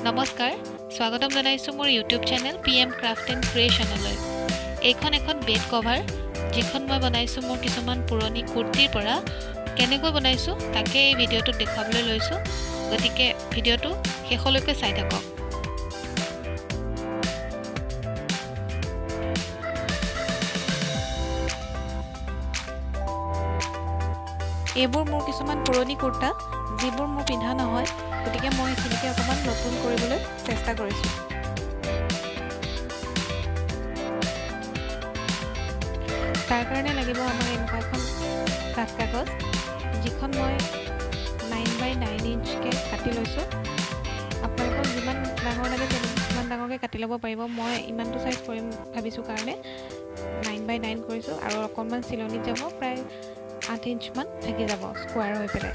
নমস্কাৰ স্বাগতম জনাইছো মোৰ YouTube channel PM craft and ক্ৰিয়েচনলৈ এইখন এখন বেড কভাৰ যিখন মই বনাইছো মোৰ কিছুমান পুৰণি কুৰ্তিৰ পৰা কেনেকৈ বনাইছো তাকে এই ভিডিঅ'টোত দেখাবলৈ লৈছো গতিকে ভিডিঅ'টো শেষলৈকে চাই থাকক এইবোৰ মোৰ কিছুমান পুৰণি কুৰ্তা যিবোৰ মোৰ পিন্ধা নহয় গতিকে মই এখিনিকে অকমান নতুন কৰিবলৈ চেষ্টা কৰিছো তাৰ কাৰণে লাগিব আমাক এনেকুৱা এখন কাট কাগজ যিখন মই 9x9 ইঞ্চকে কাটি লৈছো আপোনালোকক যিমান ডাঙৰ লাগে সিমান ডাঙৰকে কাটি ল'ব পাৰিব মই ইমানটো সাইজ কৰিম ভাবিছো কাৰণে 9x9 কৰিছো আৰু অকমান চিলনি যাব প্ৰায় 8 ইঞ্চ মান থাকি যাব স্কয়াৰ হৈ পেলাই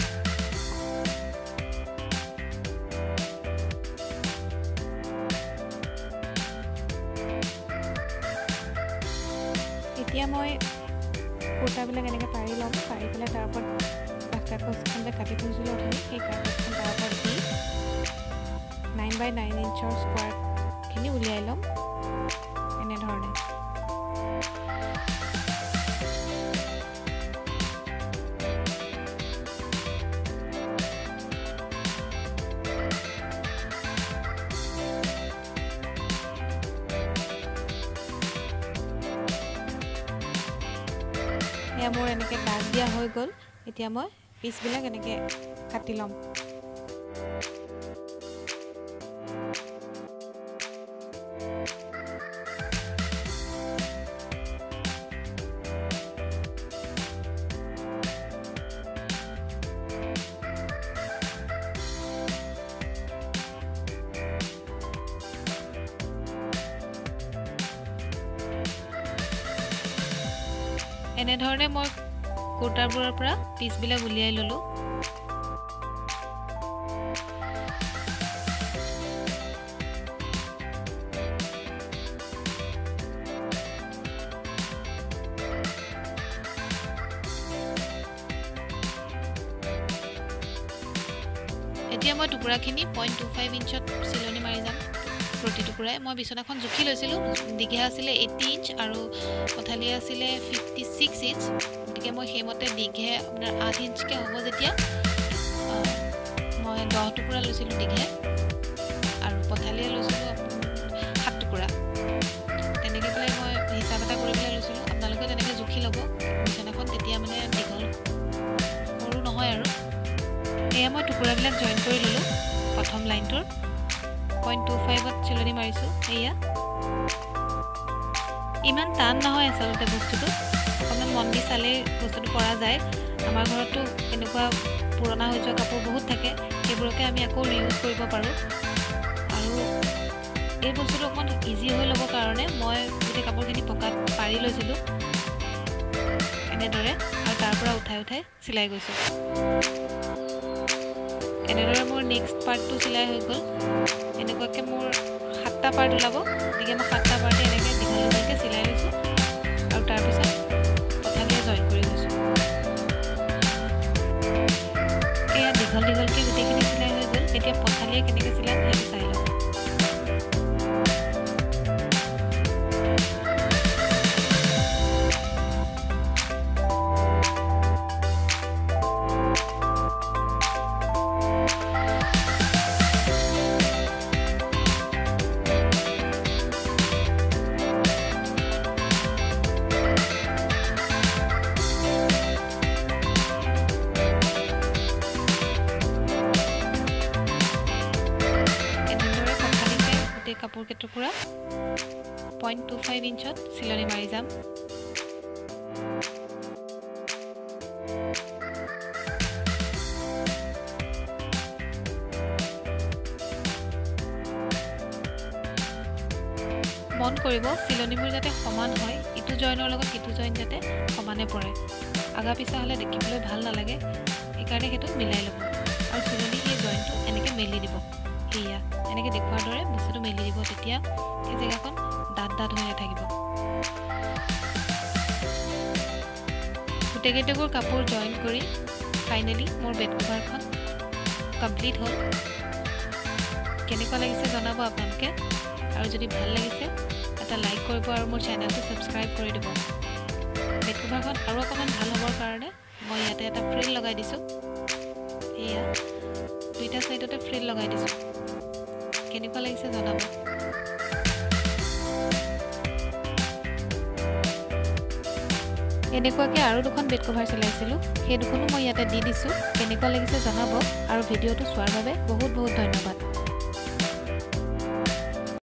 এতিয়া মই কুৰ্তাবিলাক এনেকৈ পাৰি ল'ম পাৰি পেলাই তাৰ ওপৰত কাগজখন যে কাটি থৈছিলোঁ অথনি সেই কাগজখন তাৰ ওপৰত দি 9x9 ইঞ্চৰ স্কোৱাৰখিনি উলিয়াই ল'ম এনেধৰণে এয়া মোৰ এনেকৈ দাগ দিয়া হৈ গ'ল এতিয়া মই পিচবিলাক এনেকৈ কাটি ল'ম এনেধৰণে মই কুৰ্তাবোৰৰ পৰা পিচবিলাক উলিয়াই ললো এতিয়া মই টুকুৰাখিনি 0.25 ইঞ্চত চিলনি মাৰি যাম প্ৰতি টুকুৰাই মই বিছনাখন জুখি লৈছিলোঁ দীঘা আছিলে 80 ইঞ্চ আৰু পথালি আছিলে 56 ইঞ্চ গতিকে মই সেইমতে দীঘে আপোনাৰ 8 ইঞ্চকে হ'ব যেতিয়া মই 10 টুকুৰা লৈছিলোঁ দীঘে আৰু পথালিয়ে লৈছিলোঁ 7 টুকুৰা তেনেকৈ পেলাই মই হিচাপ এটা কৰি পেলাই লৈছিলোঁ আপোনালোকে তেনেকৈ জুখি ল'ব বিছনাখন তেতিয়া মানে দীঘল সৰু নহয় আৰু এয়া মই টুকুৰাবিলাক জইন কৰি ল'লোঁ প্ৰথম লাইনটোৰ 0.25ত চিলনি মাৰিছোঁ এয়া ইমান টান নহয় আচলতে বস্তুটো অকণমান মন দি চালেই বস্তুটো পৰা যায় আমাৰ ঘৰতো এনেকুৱা পুৰণা হৈ যোৱা কাপোৰ বহুত থাকে সেইবোৰকে আমি আকৌ ৰিউজ কৰিব পাৰোঁ আৰু এই বস্তুটো অকণমান ইজি হৈ ল'বৰ কাৰণে মই গোটেই কাপোৰখিনি পকাত পাৰি লৈছিলোঁ এনেদৰে আৰু তাৰ পৰা উঠাই উঠাই চিলাই গৈছোঁ এনেদৰে মোৰ নেক্সট পাৰ্টটো চিলাই হৈ গ'ল এনেকুৱাকৈ মোৰ 7টা পাৰ্ট ওলাব গতিকে মই 7টা পাৰ্টে এনেকৈ দীঘল দীঘলকৈ চিলাই লৈছোঁ আৰু তাৰপিছত পথালিয়ে জইন কৰি গৈছোঁ এয়া দীঘল দীঘলকৈ গোটেইখিনি চিলাই হৈ গ'ল এতিয়া পথালিয়ে কেনেকৈ চিলাম সেইটো চাই লওঁ কাপোৰ কেইটুকুৰা 0.25 ইঞ্চত চিলনি মাৰি যাম মন কৰিব চিলনিবোৰ যাতে সমান হয় ইটো জইনৰ লগত ইটো জইন যাতে সমানে পৰে আগা পিছা হ'লে দেখিবলৈ ভাল নালাগে এইকাৰণে সেইটো মিলাই ল'ব আৰু চিলনি সেই জইনটো এনেকৈ মেলি দিব এয়া এনেকৈ দেখুৱাৰ দৰে বস্তুটো মেলি দিব তেতিয়া এই জেগাখন দাঁত দাঁত হৈ নাথাকিব গোটেইকেইটাবোৰ কাপোৰ জইন কৰি ফাইনেলি মোৰ বেড কভাৰখন কমপ্লিট হ'ল কেনেকুৱা লাগিছে জনাব আপোনালোকে আৰু যদি ভাল লাগিছে এটা লাইক কৰিব আৰু মোৰ চেনেলটো সাবস্ক্ৰাইব কৰি দিব বেড কভাৰখন আৰু অকমান ভাল হ'বৰ কাৰণে মই ইয়াতে এটা ফ্ৰিল লগাই দিছো এয়া দুইটা সাইডতে ফ্ৰিল লগাই দিছো কেনেকুৱা লাগিছে জনাব এনেকুৱাকৈ আৰু দুখন বেড কভাৰ চিলাইছিলো সেই দুখনো মই ইয়াতে দি দিছো কেনেকুৱা লাগিছে জনাব আৰু ভিডিঅ'টো চোৱাৰ বাবে বহুত বহুত ধন্যবাদ